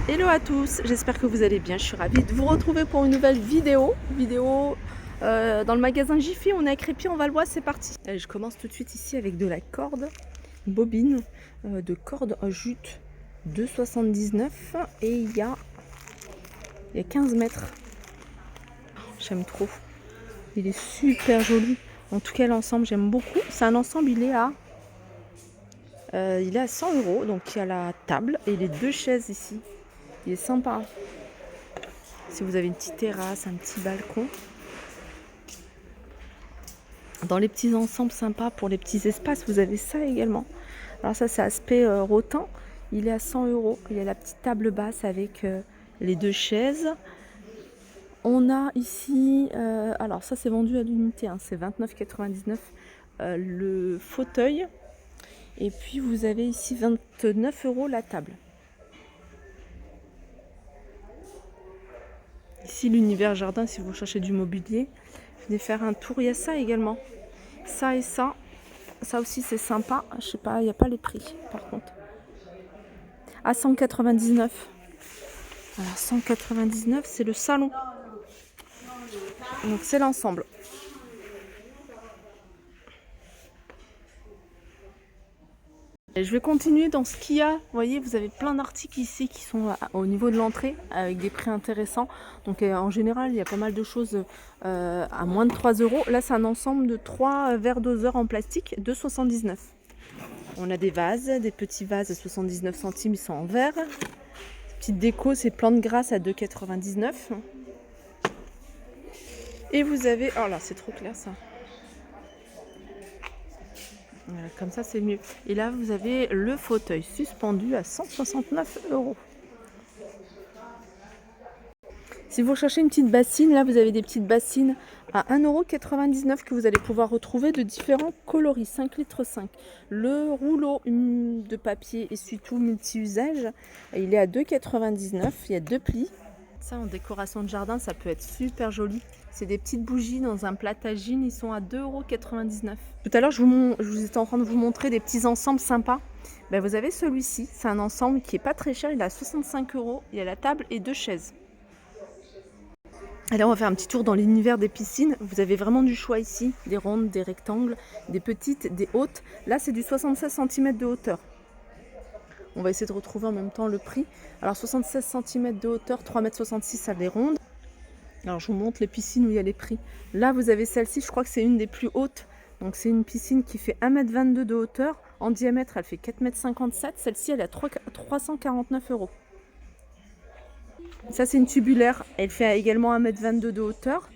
Hello à tous, j'espère que vous allez bien, je suis ravie de vous retrouver pour une nouvelle vidéo dans le magasin Jiffy. On est à Crépy en Valois, c'est parti. Allez, je commence tout de suite ici avec de la corde, une bobine de corde en jute 2,79 et il y a 15 mètres. J'aime trop, il est super joli. En tout cas l'ensemble j'aime beaucoup, c'est un ensemble, il est à 100 €, donc il y a la table et les deux chaises ici. Il est sympa. Si vous avez une petite terrasse, un petit balcon. Dans les petits ensembles sympas pour les petits espaces, vous avez ça également. Alors ça c'est aspect rotin. Il est à 100 €. Il y a la petite table basse avec les deux chaises. On a ici, alors ça c'est vendu à l'unité, hein, c'est 29,99 le fauteuil. Et puis vous avez ici 29 € la table. Ici l'univers jardin, si vous cherchez du mobilier, venez faire un tour, il y a ça également. Ça et ça aussi c'est sympa, je sais pas, il n'y a pas les prix par contre. À 199. Alors 199 c'est le salon. Donc c'est l'ensemble. Je vais continuer dans ce qu'il y a. Vous voyez, vous avez plein d'articles ici qui sont au niveau de l'entrée avec des prix intéressants. Donc en général, il y a pas mal de choses à moins de 3 €. Là, c'est un ensemble de 3 verres doseurs en plastique de 79. On a des vases, des petits vases à 79 centimes, ils sont en verre. Petite déco, c'est plantes grasses à 2,99. Et vous avez... Oh là, c'est trop clair ça. Voilà, comme ça c'est mieux. Et là vous avez le fauteuil suspendu à 169 €. Si vous cherchez une petite bassine, là vous avez des petites bassines à 1,99 € que vous allez pouvoir retrouver de différents coloris, 5 litres 5. Le rouleau de papier essuie-tout multi-usage, il est à 2,99 €, il y a 2 plis. Ça en décoration de jardin, ça peut être super joli. C'est des petites bougies dans un platagine, ils sont à 2,99 €. Tout à l'heure, je vous étais en train de vous montrer des petits ensembles sympas. Ben, vous avez celui-ci, c'est un ensemble qui est pas très cher, il est à 65 €. Il y a la table et 2 chaises. Allez, on va faire un petit tour dans l'univers des piscines. Vous avez vraiment du choix ici, des rondes, des rectangles, des petites, des hautes. Là, c'est du 76 cm de hauteur. On va essayer de retrouver en même temps le prix. Alors 76 cm de hauteur, 3,66 m à des rondes. Alors je vous montre les piscines où il y a les prix. Là vous avez celle-ci, je crois que c'est une des plus hautes. Donc c'est une piscine qui fait 1,22 m de hauteur. En diamètre elle fait 4,57 m. Celle-ci elle est à 349 €. Ça c'est une tubulaire. Elle fait également 1,22 m de hauteur.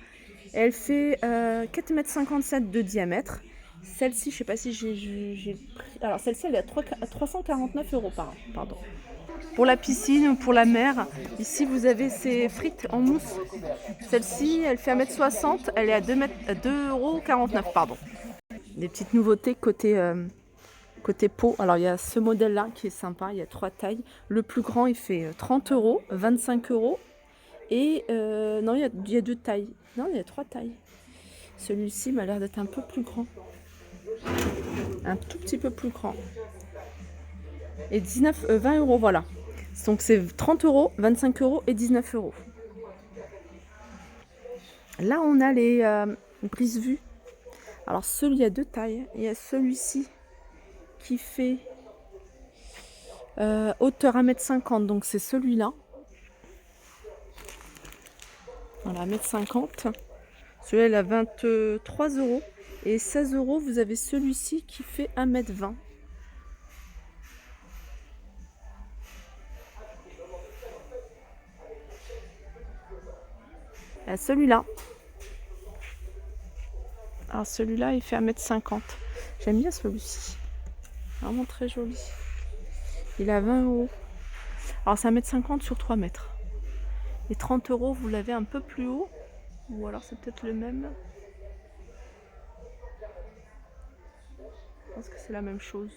Elle fait 4,57 m de diamètre. Celle-ci, je sais pas si j'ai le prix. Alors celle-ci elle est à 349 € pardon. Pour la piscine ou pour la mer, ici vous avez ces frites en mousse. Celle-ci, elle fait 1,60 m, elle est à 2,49 €, pardon. Des petites nouveautés côté pot. Alors il y a ce modèle-là qui est sympa, il y a 3 tailles. Le plus grand, il fait 30 €, 25 € et non, il y a 2 tailles. Non, il y a 3 tailles. Celui-ci m'a l'air d'être un peu plus grand. Un tout petit peu plus grand. Et 20 €, voilà. Donc c'est 30 €, 25 € et 19 €. Là, on a les brise-vue. Alors, il y a 2 tailles. Il y a celui-ci qui fait hauteur 1,50 m. Donc, c'est celui-là. Voilà, 1,50 m. Celui-là, il a 23 €. Et 16 €, vous avez celui-ci qui fait 1,20 m. Il y a celui-là. Alors celui-là, il fait 1,50 m. J'aime bien celui-ci. Vraiment très joli. Il a 20 €. Alors c'est 1,50 m sur 3 mètres. Et 30 €, vous l'avez un peu plus haut. Ou alors c'est peut-être le même. Je pense que c'est la même chose.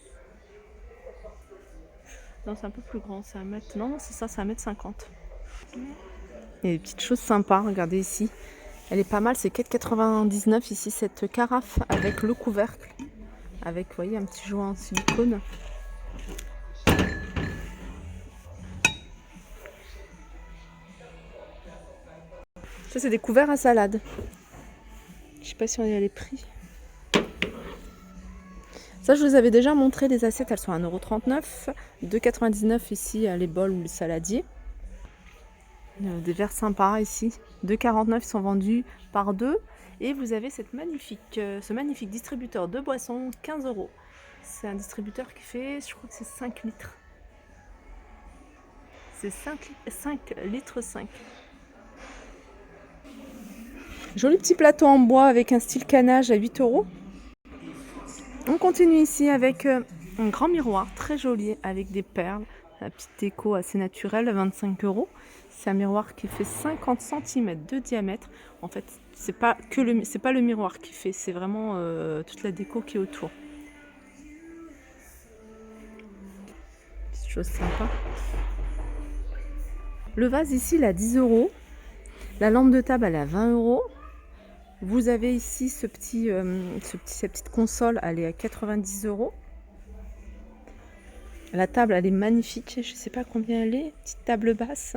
Non, c'est un peu plus grand. C'est 1 mètre. Non, c'est ça, c'est 1,50 m. Il y a des petites choses sympas. Regardez ici. Elle est pas mal. C'est 4,99 € ici, cette carafe avec le couvercle. Avec, vous voyez, un petit joint en silicone. Ça, c'est des couverts à salade. Je sais pas si on y a les prix. Ça, je vous avais déjà montré les assiettes. Elles sont à 1,39 €. 2,99 € ici, les bols ou les saladiers. Des verres sympas ici. 2,49 € ils sont vendus par deux. Et vous avez ce magnifique distributeur de boissons, 15 €. C'est un distributeur qui fait, je crois que c'est 5 litres. C'est 5 litres 5. Joli petit plateau en bois avec un style canage à 8 €. On continue ici avec un grand miroir très joli avec des perles. La petite déco assez naturelle, 25 €. C'est un miroir qui fait 50 cm de diamètre. En fait, c'est pas le miroir qui fait, c'est vraiment toute la déco qui est autour. Petite chose sympa. Le vase ici, il est à 10 €. La lampe de table, elle est à 20 €. Vous avez ici cette petite console, elle est à 90 €. La table, elle est magnifique. Je ne sais pas combien elle est. Petite table basse.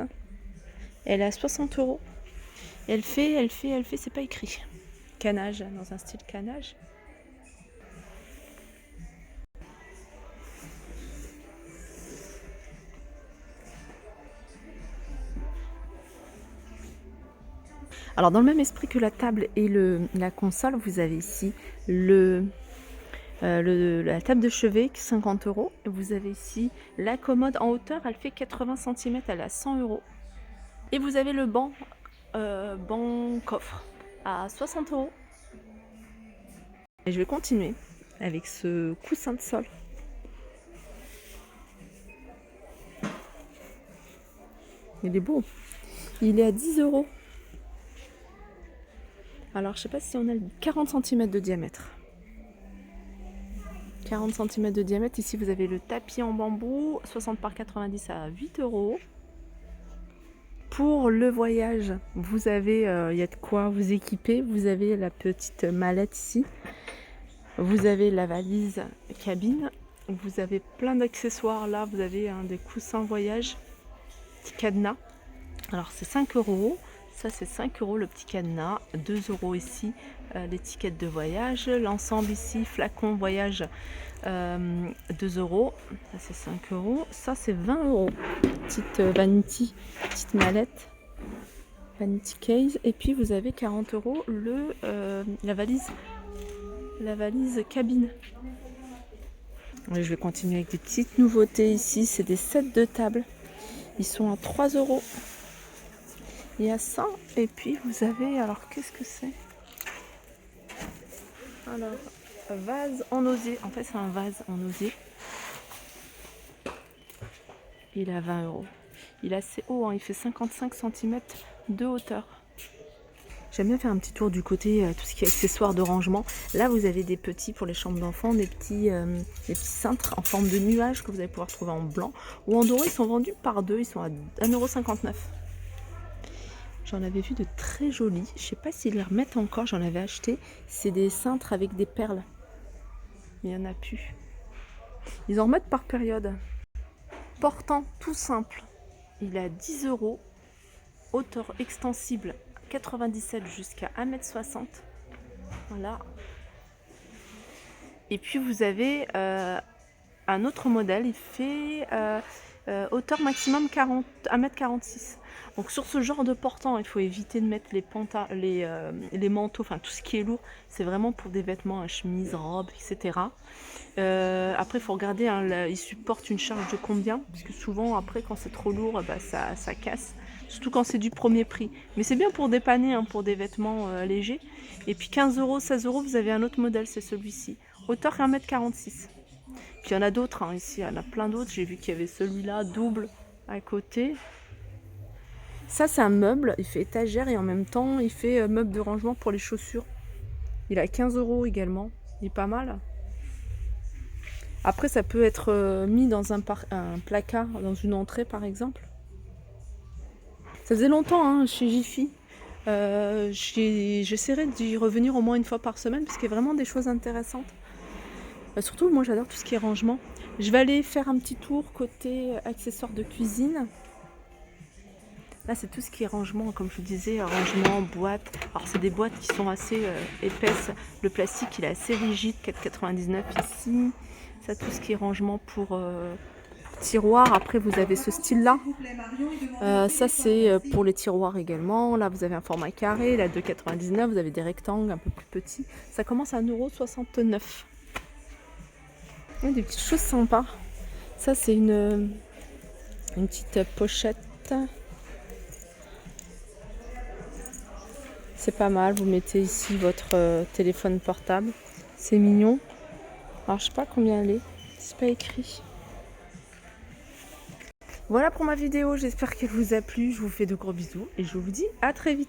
Elle est à 60 €. Elle fait, c'est pas écrit. Canage, dans un style canage. Alors, dans le même esprit que la table et la console, vous avez ici la table de chevet, 50 €. Vous avez ici la commode en hauteur, elle fait 80 cm, elle est à 100 €. Et vous avez le banc coffre à 60 €. Et je vais continuer avec ce coussin de sol. Il est beau. Il est à 10 €. Alors, je ne sais pas si on a 40 cm de diamètre. 40 cm de diamètre. Ici, vous avez le tapis en bambou, 60 par 90 à 8 €. Pour le voyage, vous avez, il y a de quoi vous équiper. Vous avez la petite mallette ici. Vous avez la valise cabine. Vous avez plein d'accessoires là. Vous avez des coussins voyage, petit cadenas. Alors, c'est 5 €. Ça, c'est 5 € le petit cadenas. 2 € ici, l'étiquette de voyage. L'ensemble ici, flacon voyage, 2 €. Ça, c'est 5 €. Ça, c'est 20 €. Petite vanity, petite mallette. Vanity case. Et puis, vous avez 40 € la valise cabine. Et je vais continuer avec des petites nouveautés ici. C'est des sets de table. Ils sont à 3 €. Il y a ça, et puis vous avez, alors qu'est-ce que c'est? Alors, vase en osier. En fait, c'est un vase en osier. Il est à 20 €. Il est assez haut, hein, il fait 55 cm de hauteur. J'aime bien faire un petit tour du côté, tout ce qui est accessoires de rangement. Là, vous avez des petits pour les chambres d'enfants, des petits cintres en forme de nuage que vous allez pouvoir trouver en blanc ou en doré. Ils sont vendus par deux, ils sont à 1,59 €. J'en avais vu de très jolis. Je ne sais pas s'ils les remettent encore. J'en avais acheté. C'est des cintres avec des perles. Mais il n'y en a plus. Ils en remettent par période. Portant tout simple. Il est à 10 €. Hauteur extensible 97 jusqu'à 1,60 m. Voilà. Et puis vous avez un autre modèle. Il fait hauteur maximum 1,46 m. Donc sur ce genre de portant, il faut éviter de mettre les manteaux, enfin tout ce qui est lourd. C'est vraiment pour des vêtements, chemises, robes, etc. Après, il faut regarder, hein, il supporte une charge de combien, parce que souvent, après, quand c'est trop lourd, ça casse. Surtout quand c'est du premier prix. Mais c'est bien pour dépanner, hein, pour des vêtements légers. Et puis 15 €, 16 €, vous avez un autre modèle, c'est celui-ci. Hauteur 1,46 m. Puis il y en a d'autres, hein, ici, il y en a plein d'autres. J'ai vu qu'il y avait celui-là, double, à côté. Ça, c'est un meuble, il fait étagère et en même temps, il fait meuble de rangement pour les chaussures. Il a 15 € également, il est pas mal. Après, ça peut être mis dans un placard, dans une entrée par exemple. Ça faisait longtemps, hein, chez Jiffy. J'essaierai d'y revenir au moins une fois par semaine parce qu'il y a vraiment des choses intéressantes. Surtout, moi j'adore tout ce qui est rangement. Je vais aller faire un petit tour côté accessoires de cuisine. Là, c'est tout ce qui est rangement, comme je vous disais, rangement, boîte. Alors, c'est des boîtes qui sont assez épaisses. Le plastique, il est assez rigide, 4,99 ici. Ça, tout ce qui est rangement pour tiroirs. Après, vous avez ce style-là. Ça, c'est pour les tiroirs également. Là, vous avez un format carré, là, 2,99. Vous avez des rectangles un peu plus petits. Ça commence à 1,69 €. Des petites choses sympas. Ça, c'est une petite pochette. C'est pas mal, vous mettez ici votre téléphone portable. C'est mignon. Alors je sais pas combien elle est, c'est pas écrit. Voilà pour ma vidéo, j'espère qu'elle vous a plu. Je vous fais de gros bisous et je vous dis à très vite.